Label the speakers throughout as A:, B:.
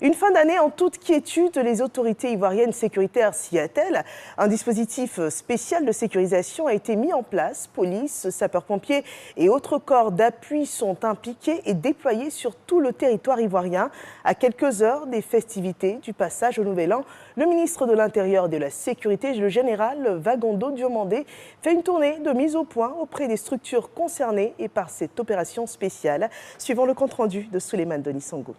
A: Une fin d'année en toute quiétude, les autorités ivoiriennes sécuritaires s'y attellent. Un dispositif spécial de sécurisation a été mis en place. Police, sapeurs-pompiers et autres corps d'appui sont impliqués et déployés sur tout le territoire ivoirien. À quelques heures des festivités du passage au Nouvel An, le ministre de l'Intérieur et de la Sécurité, le général Vagondo Diomandé, fait une tournée de mise au point auprès des structures concernées et par cette opération spéciale. Suivant le compte-rendu de Souleymane Denis Sango.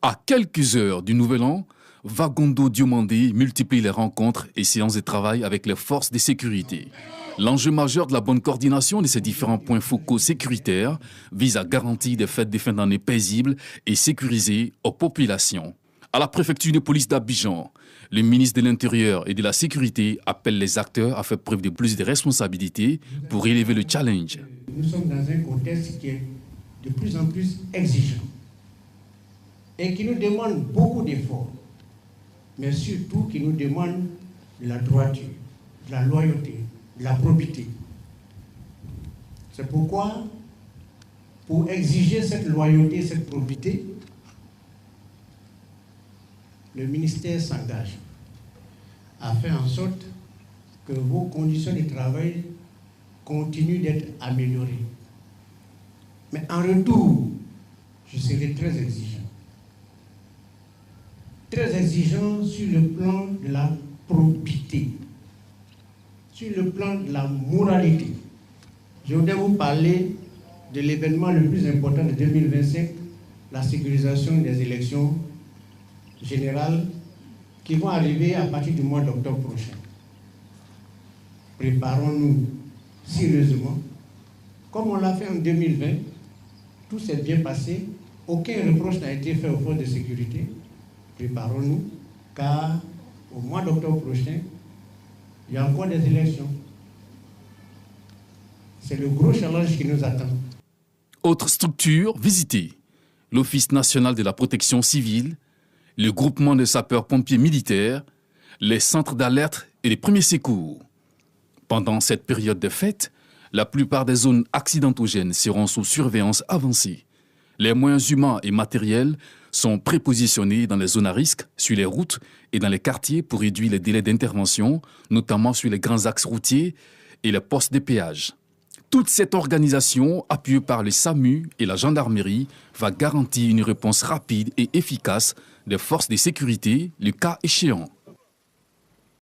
B: À quelques heures du Nouvel An, Vagondo Diomandé multiplie les rencontres et séances de travail avec les forces de sécurité. L'enjeu majeur de la bonne coordination de ces différents points focaux sécuritaires vise à garantir des fêtes de fin d'année paisibles et sécurisées aux populations. À la préfecture de police d'Abidjan, le ministre de l'Intérieur et de la Sécurité appelle les acteurs à faire preuve de plus de responsabilité pour élever le challenge.
C: Nous sommes dans un contexte qui est de plus en plus exigeant et qui nous demande beaucoup d'efforts, mais surtout qui nous demande de la droiture, de la loyauté, de la probité. C'est pourquoi, pour exiger cette loyauté, cette probité, le ministère s'engage à faire en sorte que vos conditions de travail continuent d'être améliorées. Mais en retour, je serai très exigeant. Très exigeant sur le plan de la probité, sur le plan de la moralité. Je voudrais vous parler de l'événement le plus important de 2025, la sécurisation des élections générales qui vont arriver à partir du mois d'octobre prochain. Préparons-nous sérieusement. Comme on l'a fait en 2020, tout s'est bien passé, aucun reproche n'a été fait aux forces de sécurité. Préparons-nous, car au mois d'octobre prochain, il y a encore des élections. C'est le gros challenge qui nous attend.
B: Autre structure visitée, l'Office national de la protection civile, le groupement de sapeurs-pompiers militaires, les centres d'alerte et les premiers secours. Pendant cette période de fête, la plupart des zones accidentogènes seront sous surveillance avancée. Les moyens humains et matériels sont prépositionnés dans les zones à risque, sur les routes et dans les quartiers pour réduire les délais d'intervention, notamment sur les grands axes routiers et les postes de péage. Toute cette organisation, appuyée par le SAMU et la gendarmerie, va garantir une réponse rapide et efficace des forces de sécurité, le cas échéant.